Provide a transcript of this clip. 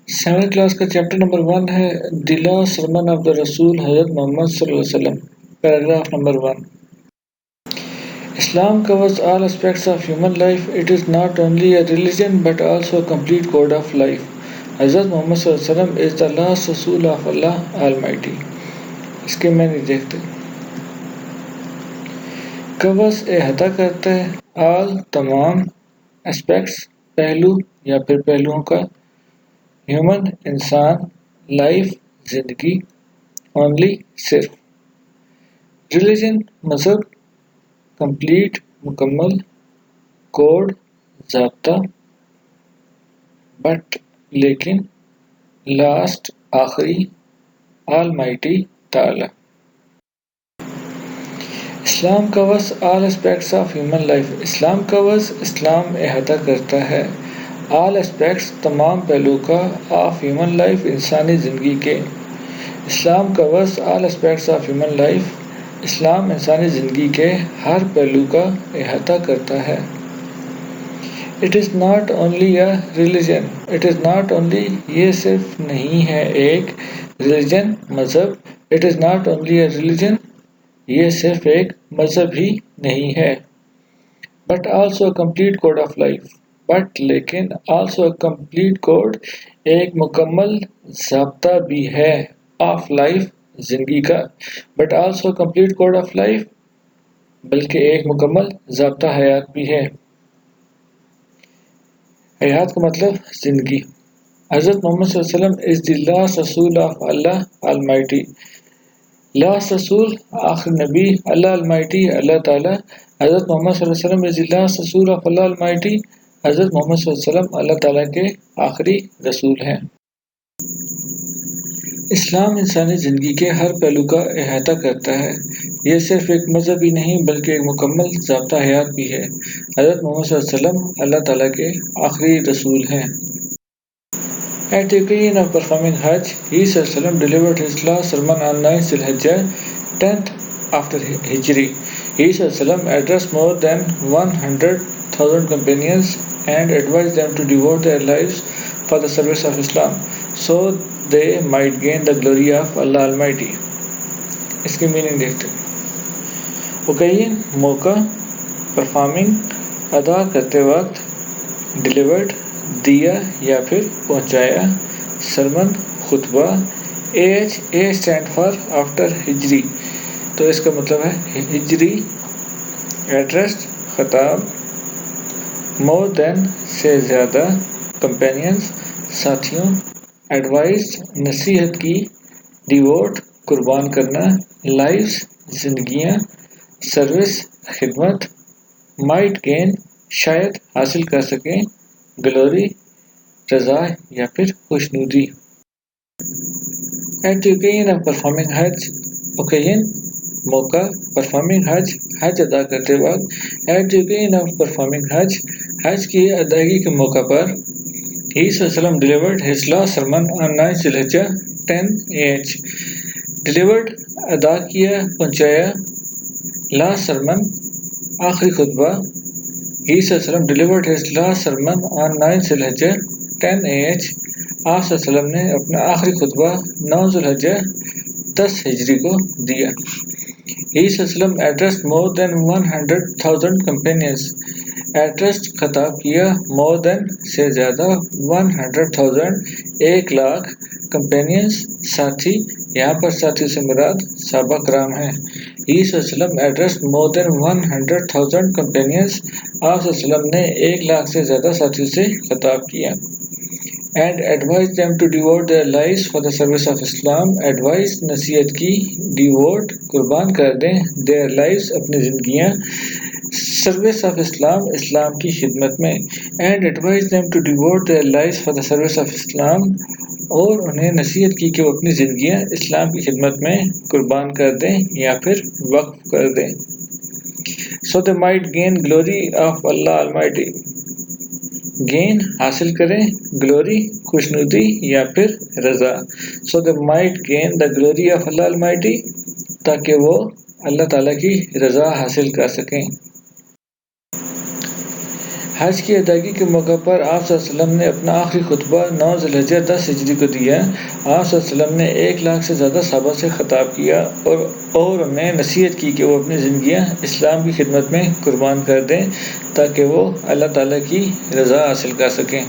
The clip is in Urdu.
7 کلاس کا چیپٹر نمبر 1 ہے the last sermon of the رسول حضرت محمد صلی اللہ علیہ وسلم. Paragraph number 1. Islam covers all aspects of human life. It is not only a religion but also a complete code of life. Hazrat Muhammad صلی اللہ علیہ وسلم is the last Rasul of Allah Almighty. اس کے میں نہیں دیکھتے. covers احاطہ کرتا ہے all تمام aspects پہلو یا پھر پہلوؤں کا human انسان life زندگی only صرف religion مذہب کمپلیٹ مکمل کوڈ ضابطہ بٹ لیکن لاسٹ آخری آلمائٹی تعالی. اسلام covers all aspects of human life. Islam covers اسلام احاطہ کرتا ہے all aspects تمام پہلو کا of human life انسانی زندگی کے. اسلام covers all aspects of human life. اسلام انسانی زندگی کے ہر پہلو کا احاطہ کرتا ہے. It is not only a religion. It is not only یہ صرف نہیں ہے ایک religion مذہب. It is not only a religion یہ صرف ایک مذہب ہی نہیں ہے. But also a complete code of life. But لیکن also a complete code ایک مکمل ضابطہ بھی ہے of life زندگی کا. But also a complete code of life بلکہ ایک مکمل ضابطہ حیات بھی ہے. حیات کا مطلب زندگی. حضرت محمد صلی اللہ علیہ وسلم is the last Rasul of Allah Almighty. last رسول آخر نبی اللہ Almighty اللہ تعالی. حضرت محمد صلی اللہ علیہ وسلم is the last Rasul of Allah Almighty. حضرت محمد صلی اللہ علیہ وسلم اللہ تعالی کے آخری رسول ہیں. اسلام انسانی زندگی کے ہر پہلو کا احاطہ کرتا ہے. یہ صرف ایک مذہب ہی نہیں بلکہ ایک مکمل ضابطہ حیات بھی ہے. حضرت محمد صلی اللہ علیہ وسلم اللہ تعالیٰ کے آخری رسول ہیں. At the occasion of performing Hajj, he ﷺ delivered his last sermon on 9th Dhul-Hijjah, 10th after Hijri. He ﷺ addressed more than 100,000 companions and advised them to devote their lives for the service of Islam, so they might gain the glory of Allah Almighty. اس کی میننگ دیکھتے ہیں. اوکیزن موقع performing ادا کرتے وقت delivered دیا یا پھر پہنچایا سرمن خطبہ AH stand for after ہجری تو اس کا مطلب ہے ہجری ایڈریس خطاب more than سے زیادہ companions ساتھیوں ایڈوائز نصیحت کی ڈیووٹ قربان کرنا لائفز زندگیاں سروس خدمت مائٹ گین شاید حاصل کر سکیں گلوری رضا یا پھر خوشنودی. At the occasion of performing Hajj occasion موقع performing Hajj حج ادا کرتے وقت at the occasion of performing Hajj حج کی ادائیگی کے موقع پر he ﷺ delivered his last sermon on 9th Dhul-Hijjah 10 AH delivered ادا کیا پہنچایا last sermon آخری خطبہ He ﷺ delivered his last sermon on 9th Dhul-Hijjah 10 AH آپ صلی اللہ علیہ وسلم نے اپنا آخری خطبہ 9 ذوالحجہ 10 ہجری کو دیا. He ﷺ addressed more than 100,000 companions. Addressed خطاب کیا more than سے زیادہ 100,000 1,00,000 companions ساتھی. یہاں پر ساتھی سے مراد صحابہ کرام ہیں. He ﷺ addressed more than 100,000 companions. آپ صلی اللہ علیہ وسلم نے 1,00,000 سے زیادہ ساتھیوں سے خطاب کیا. And advised them to devote their lives for the service of Islam. Advised نصیحت کی devote قربان کر دیں their lives اپنی زندگیاں service of Islam اسلام کی خدمت میں. And advised them to devote their lives for the service of Islam اور انہیں نصیحت کی کہ وہ اپنی زندگیاں اسلام کی خدمت میں قربان کر دیں یا پھر وقف کر دیں. So they might gain glory of Allah Almighty. Gain حاصل کریں گلوری خوشنودی یا پھر رضا. So they might gain the glory of Allah Almighty تاکہ وہ اللہ تعالیٰ کی رضا حاصل کر سکیں. حج کی ادائیگی کے موقع پر آپ صلی اللہ علیہ وسلم نے اپنا آخری خطبہ 9 ذی الحجہ 10 ہجری کو دیا۔ آپ صلی اللہ علیہ وسلم نے 1 لاکھ سے زیادہ صحابہ سے خطاب کیا اور انہیں نصیحت کی کہ وہ اپنی زندگیاں اسلام کی خدمت میں قربان کر دیں تاکہ وہ اللہ تعالیٰ کی رضا حاصل کر سکیں۔